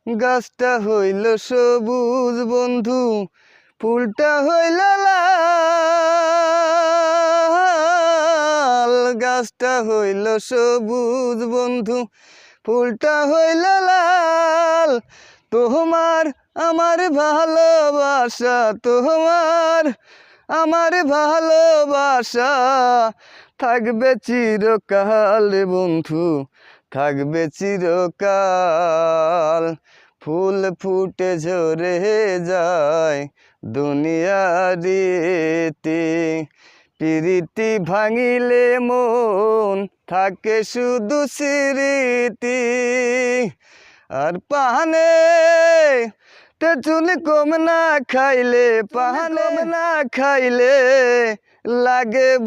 গাছটা হইল সবুজ বন্ধু, ফুলটা হইল লাল। গাছটা হইল সবুজ বন্ধু, ফুলটা হইল লাল। তোমার আমার ভালোবাসা, তোমার আমার ভালোবাসা থাকবে চিরকাল রে বন্ধু, থাকবে চিরকাল। ফুল ফুটে ঝরে যায় দুনিয়ার রীতি, প্রীতি ভাঙিলে মন থাকে শুধু স্মৃতি। আর পাহানে তেঁতুল কম না খাইলে, পাহানে না খাইলে লাগে